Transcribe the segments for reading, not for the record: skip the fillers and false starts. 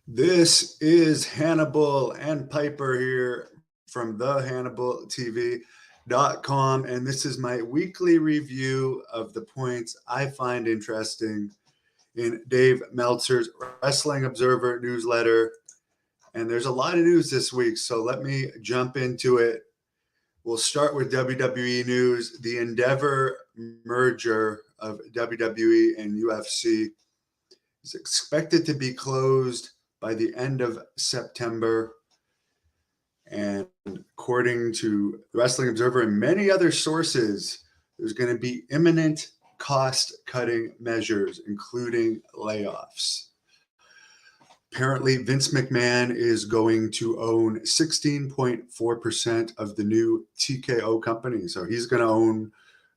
This is Hannibal and Piper here from the HannibalTV.com, and this is my weekly review of the points I find interesting in Dave Meltzer's Wrestling Observer newsletter. And there's a lot of news this week, so let me jump into it. We'll start with WWE news. The Endeavor merger of WWE and UFC is expected to be closed by the end of September. And according to the Wrestling Observer and many other sources, there's going to be imminent cost-cutting measures, including layoffs. Apparently, Vince McMahon is going to own 16.4% of the new TKO company. So he's going to own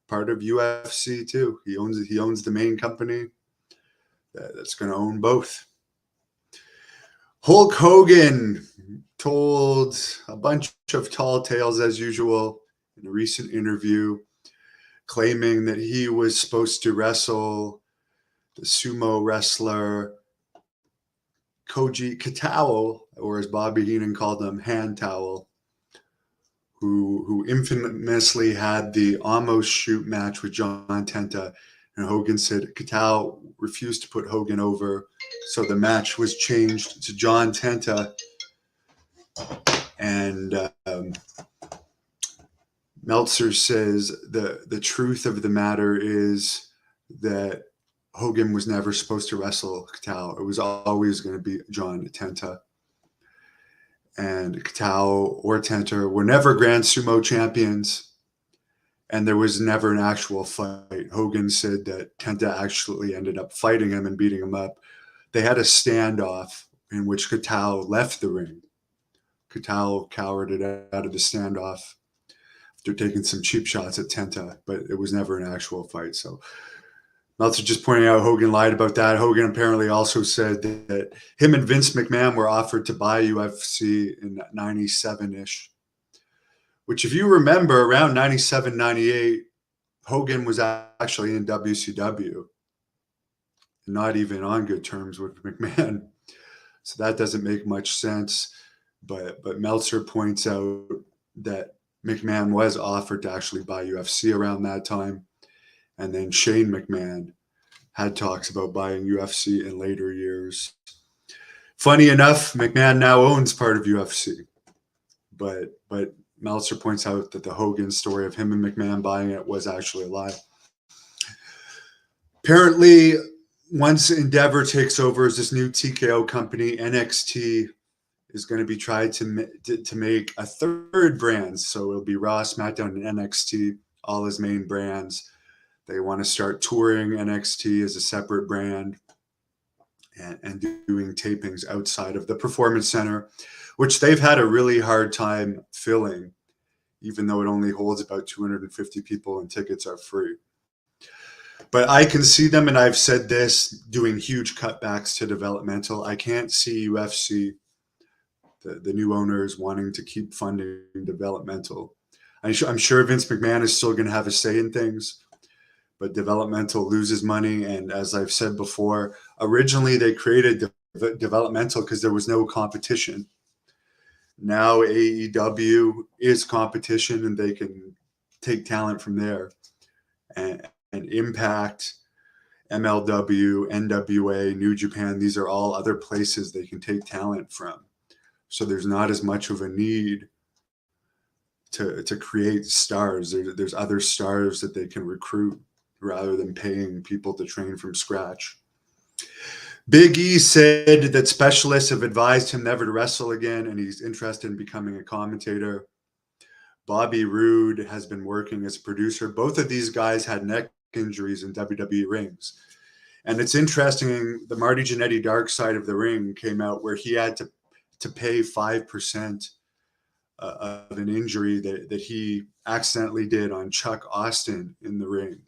part of UFC too. He owns the main company that's going to own both. Hulk Hogan told a bunch of tall tales as usual in a recent interview, claiming that he was supposed to wrestle the sumo wrestler Koji Katao, or as Bobby Heenan called him, Hand Towel, who infamously had the almost shoot match with John Tenta. And Hogan said Katao refused to put Hogan over, so the match was changed to John Tenta. And Meltzer says the truth of the matter is that Hogan was never supposed to wrestle Katao. It was always going to be John Tenta. And Katao or Tenta were never Grand Sumo champions, and there was never an actual fight. Hogan said that Tenta actually ended up fighting him and beating him up. They had a standoff in which Katao left the ring. Katao cowered out of the standoff after taking some cheap shots at Tenta, but it was never an actual fight. So Meltzer just pointing out Hogan lied about that. Hogan apparently also said that him and Vince McMahon were offered to buy UFC in 97-ish, which if you remember, around 97, 98, Hogan was actually in WCW, not even on good terms with McMahon. So that doesn't make much sense. But Meltzer points out that McMahon was offered to actually buy UFC around that time. And then Shane McMahon had talks about buying UFC in later years. Funny enough, McMahon now owns part of UFC. But Meltzer points out that the Hogan story of him and McMahon buying it was actually a lie. Apparently, once Endeavor takes over as this new TKO company, NXT is going to be tried to make a third brand. So it'll be Raw, SmackDown, and NXT, all his main brands. They want to start touring NXT as a separate brand and doing tapings outside of the Performance Center, which they've had a really hard time filling, even though it only holds about 250 people and tickets are free. But I can see them, and I've said this, doing huge cutbacks to developmental. I can't see UFC, the new owners, wanting to keep funding developmental. I'm sure Vince McMahon is still going to have a say in things, but developmental loses money. And as I've said before, originally they created developmental because there was no competition. Now AEW is competition, and they can take talent from there. And Impact, MLW, NWA, New Japan, these are all other places they can take talent from. So there's not as much of a need to create stars. There's other stars that they can recruit rather than paying people to train from scratch. Big E said that specialists have advised him never to wrestle again, and he's interested in becoming a commentator. Bobby Roode has been working as a producer. Both of these guys had neck injuries in WWE rings. And it's interesting, the Marty Jannetty Dark Side of the Ring came out where he had to pay 5% of an injury that he accidentally did on Chuck Austin in the ring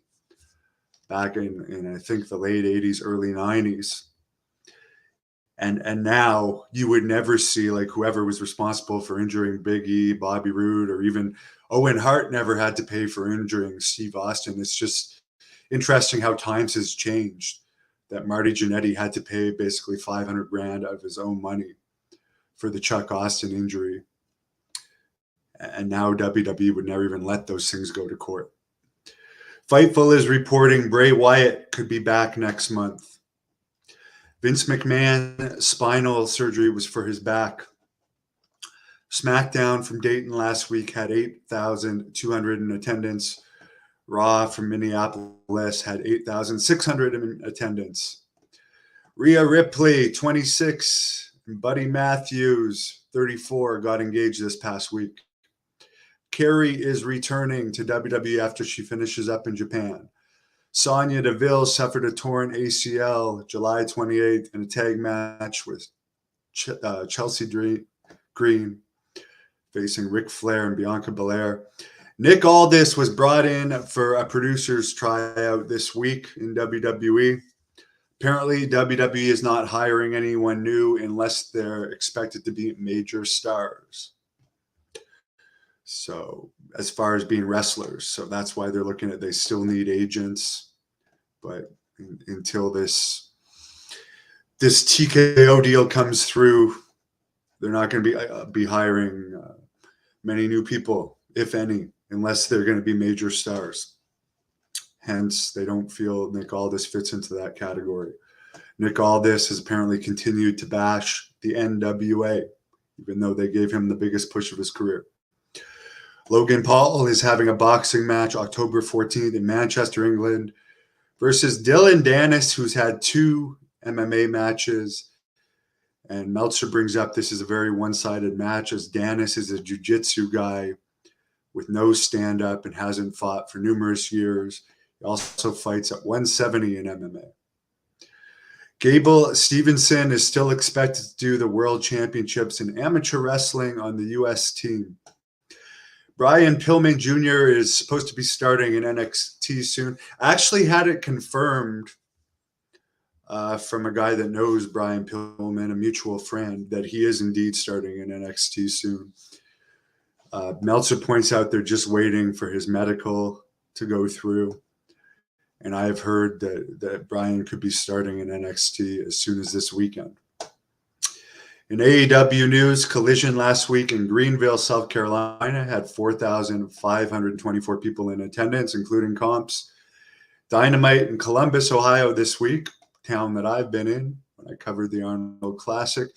back in I think the late 80s, early 90s. And now you would never see, like, whoever was responsible for injuring Big E, Bobby Roode, or even Owen Hart never had to pay for injuring Steve Austin. It's just interesting how times has changed, that Marty Jannetty had to pay basically $500,000 out of his own money for the Chuck Austin injury. And now WWE would never even let those things go to court. Fightful is reporting Bray Wyatt could be back next month. Vince McMahon spinal surgery was for his back. SmackDown from Dayton last week had 8,200 in attendance. Raw from Minneapolis had 8,600 in attendance. Rhea Ripley, 26, and Buddy Matthews, 34, got engaged this past week. Carrie is returning to WWE after she finishes up in Japan. Sonya Deville suffered a torn ACL July 28th in a tag match with Chelsea Green facing Ric Flair and Bianca Belair. Nick Aldis was brought in for a producer's tryout this week in WWE. Apparently, WWE is not hiring anyone new unless they're expected to be major stars. So, as far as being wrestlers, so that's why they're looking at, they still need agents. But until this TKO deal comes through, they're not going to be hiring many new people, if any, unless they're going to be major stars. Hence, they don't feel Nick Aldis fits into that category. Nick Aldis has apparently continued to bash the NWA, even though they gave him the biggest push of his career. Logan Paul is having a boxing match October 14th in Manchester, England, versus Dylan Dennis, who's had 2 MMA matches. And Meltzer brings up this is a very one-sided match, as Dennis is a jiu-jitsu guy with no stand-up and hasn't fought for numerous years. He also fights at 170 in MMA. Gable Stevenson is still expected to do the World Championships in amateur wrestling on the U.S. team. Brian Pillman Jr. is supposed to be starting in NXT soon. I actually had it confirmed from a guy that knows Brian Pillman, a mutual friend, that he is indeed starting in NXT soon. Meltzer points out they're just waiting for his medical to go through. And I've heard that Brian could be starting in NXT as soon as this weekend. In AEW news, Collision last week in Greenville, South Carolina had 4,524 people in attendance, including comps. Dynamite in Columbus, Ohio this week, town that I've been in when I covered the Arnold Classic,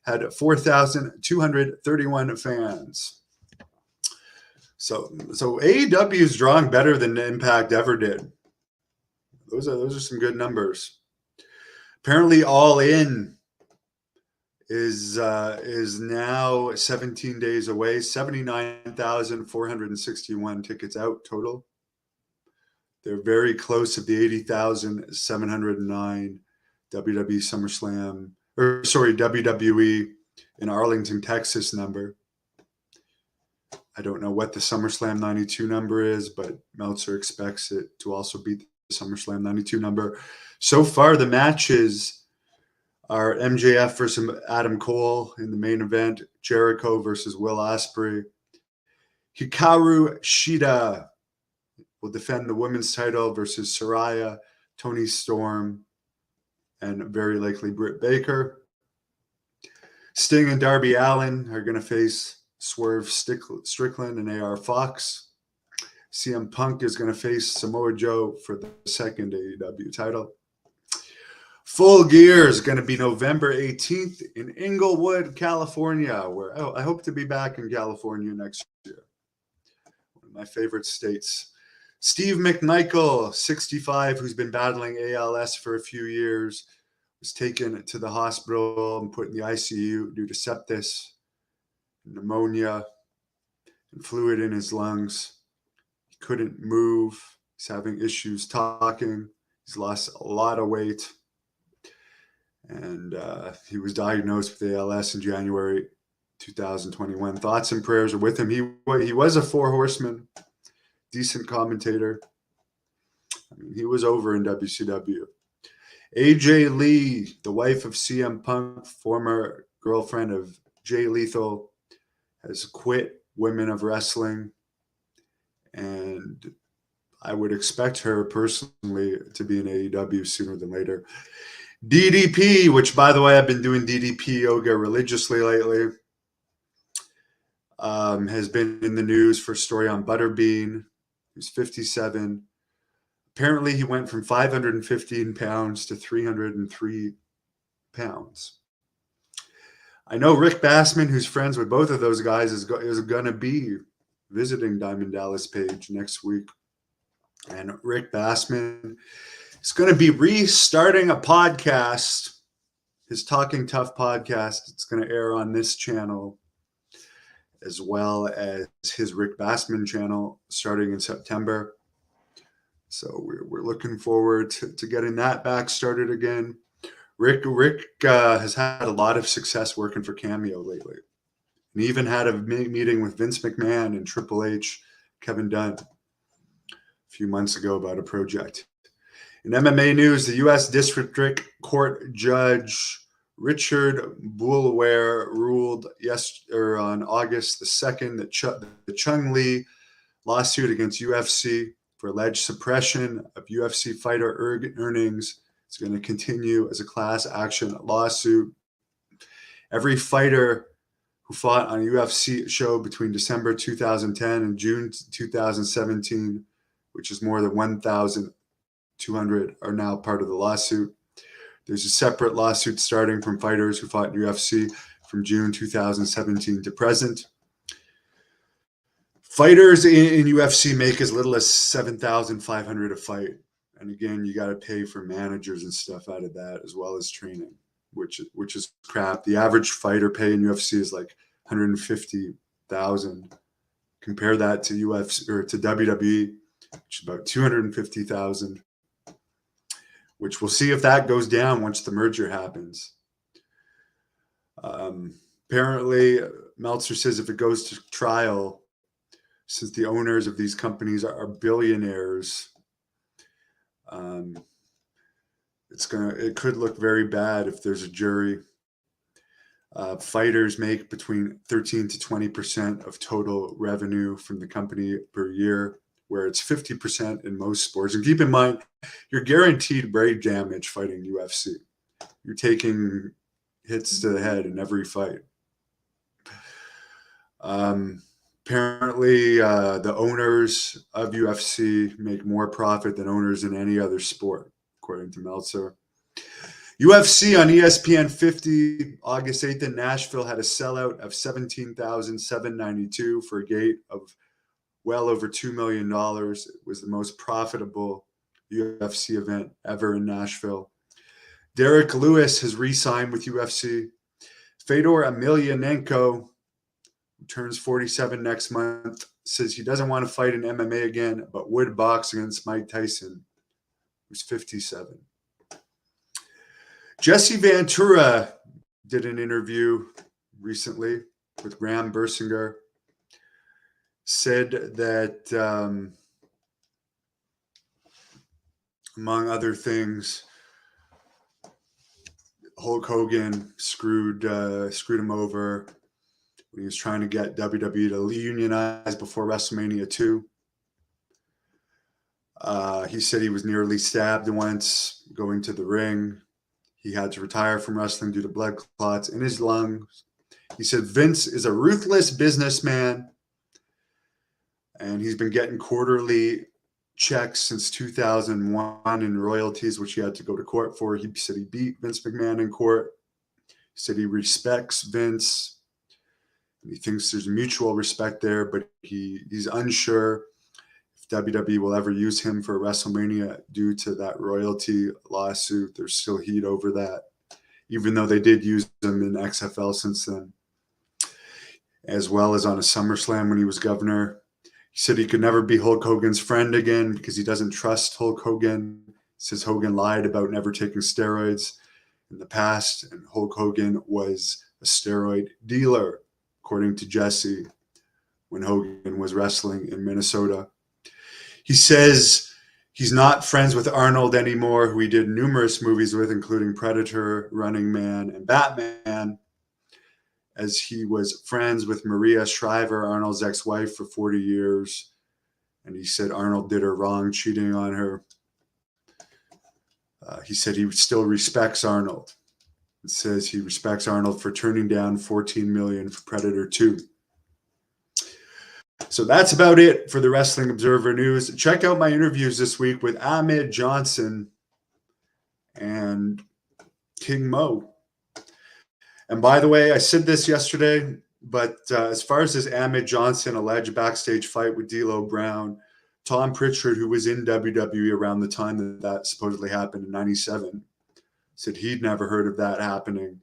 had 4,231 fans. So AEW is drawing better than Impact ever did. Those are some good numbers. Apparently, All In is now 17 days away. 79,461 tickets out total. They're very close to the 80,709 WWE in Arlington, Texas number. I don't know what the SummerSlam 92 number is, but Meltzer expects it to also beat the SummerSlam 92 number. So far, the matches are MJF versus Adam Cole in the main event, Jericho versus Will Ospreay. Hikaru Shida will defend the women's title versus Saraya, Toni Storm, and very likely Britt Baker. Sting and Darby Allin are going to face Swerve Strickland and AR Fox. CM Punk is going to face Samoa Joe for the second AEW title. Full Gear is going to be November 18th in Inglewood, California, where I hope to be back in California next year. One of my favorite states. Steve McMichael, 65, who's been battling ALS for a few years, was taken to the hospital and put in the ICU due to sepsis, pneumonia, and fluid in his lungs. He couldn't move. He's having issues talking. He's lost a lot of weight. And he was diagnosed with ALS in January 2021. Thoughts and prayers are with him. He was a Four Horseman, decent commentator. I mean, he was over in WCW. AJ Lee, the wife of CM Punk, former girlfriend of Jay Lethal, has quit Women of Wrestling. And I would expect her personally to be in AEW sooner than later. DDP, which by the way, I've been doing DDP yoga religiously lately, has been in the news for a story on Butterbean, who's 57. Apparently, he went from 515 pounds to 303 pounds. I know Rick Bassman, who's friends with both of those guys, is going to be visiting Diamond Dallas Page next week. And Rick Bassman is going to be restarting a podcast, his Talking Tough podcast. It's going to air on this channel, as well as his Rick Bassman channel starting in September. So we're looking forward to getting that back started again. Rick has had a lot of success working for Cameo lately. And he even had a meeting with Vince McMahon and Triple H, Kevin Dunn, a few months ago about a project. In MMA news, the U.S. District Court Judge Richard Boulware ruled on August the 2nd that the Chung Lee lawsuit against UFC for alleged suppression of UFC fighter earnings is going to continue as a class action lawsuit. Every fighter who fought on a UFC show between December 2010 and June 2017, which is more than 1,200, are now part of the lawsuit. There's a separate lawsuit starting from fighters who fought in UFC from June 2017 to present. Fighters in UFC make as little as $7,500 a fight. And again, you got to pay for managers and stuff out of that, as well as training, which is crap. The average fighter pay in UFC is like $150,000. Compare that to UFC or to WWE, which is about $250,000. Which we'll see if that goes down once the merger happens. Apparently, Meltzer says if it goes to trial, since the owners of these companies are billionaires, it could look very bad if there's a jury. Fighters make between 13 to 20% of total revenue from the company per year, where it's 50% in most sports. And keep in mind, you're guaranteed brain damage fighting UFC. You're taking hits to the head in every fight. Apparently, the owners of UFC make more profit than owners in any other sport, according to Meltzer. UFC on ESPN 50, August 8th in Nashville, had a sellout of 17,792 for a gate of well over $2 million. It was the most profitable UFC event ever in Nashville. Derek Lewis has re-signed with UFC. Fedor Emelianenko, who turns 47 next month, says he doesn't want to fight in MMA again, but would box against Mike Tyson, who's 57. Jesse Ventura did an interview recently with Graham Bersinger. Said that, among other things, Hulk Hogan screwed him over when he was trying to get WWE to unionize before WrestleMania 2. He said he was nearly stabbed once going to the ring. He had to retire from wrestling due to blood clots in his lungs. He said Vince is a ruthless businessman, and he's been getting quarterly checks since 2001 in royalties, which he had to go to court for. He said he beat Vince McMahon in court. He said he respects Vince. And he thinks there's mutual respect there, but he's unsure if WWE will ever use him for WrestleMania due to that royalty lawsuit. There's still heat over that, even though they did use him in XFL since then, as well as on a SummerSlam when he was governor. He said he could never be Hulk Hogan's friend again because he doesn't trust Hulk Hogan. He says Hogan lied about never taking steroids in the past, and Hulk Hogan was a steroid dealer, according to Jesse, when Hogan was wrestling in Minnesota. He says he's not friends with Arnold anymore, who he did numerous movies with, including Predator, Running Man, and Batman, as he was friends with Maria Shriver, Arnold's ex-wife, for 40 years. and he said Arnold did her wrong, cheating on her. He said he still respects Arnold. It says he respects Arnold for turning down $14 million for Predator 2. So that's about it for the Wrestling Observer News. Check out my interviews this week with Ahmed Johnson and King Mo. And by the way, I said this yesterday, but as far as this Ahmed Johnson alleged backstage fight with D'Lo Brown, Tom Pritchard, who was in WWE around the time that that supposedly happened in '97, said he'd never heard of that happening.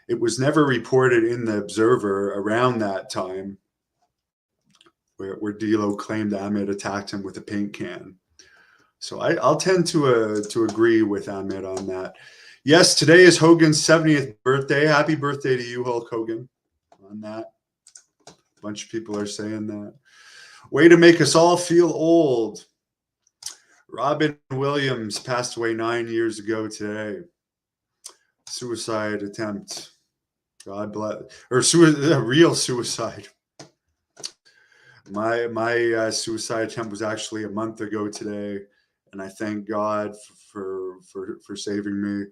It was never reported in the Observer around that time where D'Lo claimed Ahmed attacked him with a paint can. So I'll tend to agree with Ahmed on that. Yes, today is Hogan's 70th birthday. Happy birthday to you, Hulk Hogan, on that. A bunch of people are saying that. Way to make us all feel old. Robin Williams passed away 9 years ago today. Suicide attempt. God bless. Or real suicide. My suicide attempt was actually a month ago today, and I thank God for saving me.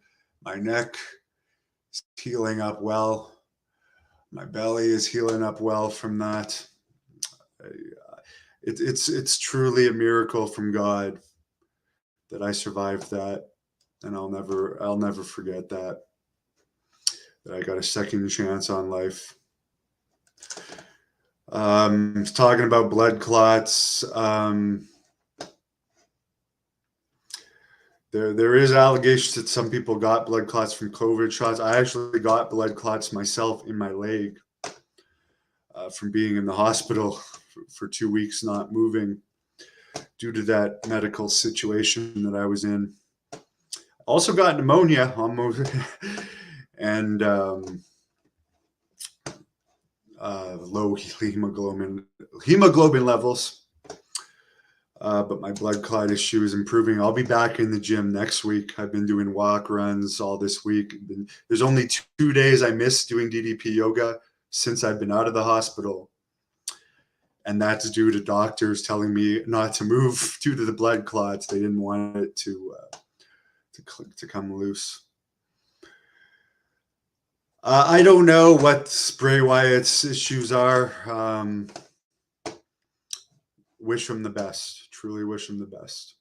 My neck is healing up well. My belly is healing up well from that. It's truly a miracle from God that I survived that, and I'll never forget that I got a second chance on life. Talking about blood clots. There is allegations that some people got blood clots from COVID shots. I actually got blood clots myself in my leg from being in the hospital for 2 weeks, not moving due to that medical situation that I was in. Also got pneumonia almost, and low hemoglobin levels. But my blood clot issue is improving. I'll be back in the gym next week. I've been doing walk runs all this week. There's only 2 days I missed doing DDP yoga since I've been out of the hospital. And that's due to doctors telling me not to move due to the blood clots. They didn't want it to come loose. I don't know what Bray Wyatt's issues are. Wish him the best. Truly wish him the best.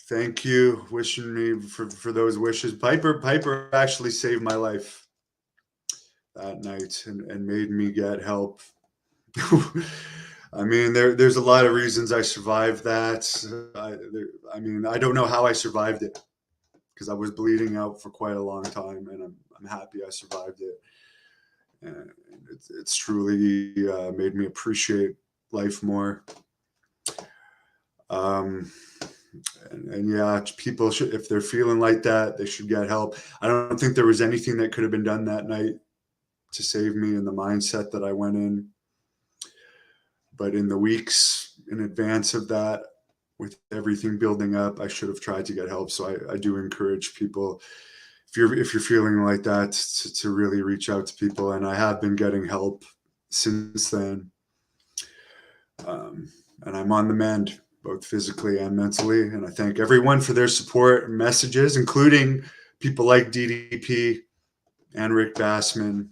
Thank you. Wishing me for those wishes. Piper actually saved my life that night and made me get help. I mean, there's a lot of reasons I survived that. I don't know how I survived it, because I was bleeding out for quite a long time, and I'm happy I survived it. And it's truly made me appreciate life more. And yeah, people should, if they're feeling like that, they should get help. I don't think there was anything that could have been done that night to save me in the mindset that I went in. But in the weeks in advance of that, with everything building up, I should have tried to get help. So I do encourage people, if you're feeling like that, to really reach out to people. And I have been getting help since then. And I'm on the mend, both physically and mentally. And I thank everyone for their support and messages, including people like DDP and Rick Bassman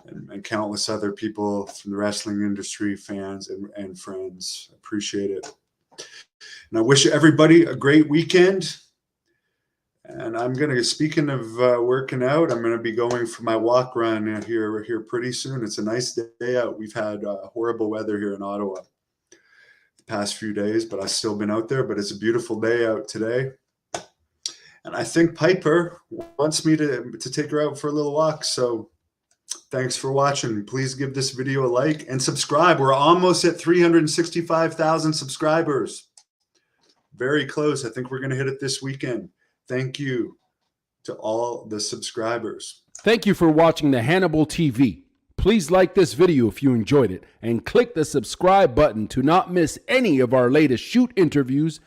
and countless other people from the wrestling industry, fans and friends. I appreciate it. And I wish everybody a great weekend. And I'm going to, speaking of working out, I'm going to be going for my walk run here pretty soon. It's a nice day out. We've had horrible weather here in Ottawa the past few days, but I've still been out there. But it's a beautiful day out today. And I think Piper wants me to take her out for a little walk. So thanks for watching. Please give this video a like and subscribe. We're almost at 365,000 subscribers. Very close. I think we're going to hit it this weekend. Thank you to all the subscribers. Thank you for watching the Hannibal TV. Please like this video if you enjoyed it and click the subscribe button to not miss any of our latest shoot interviews,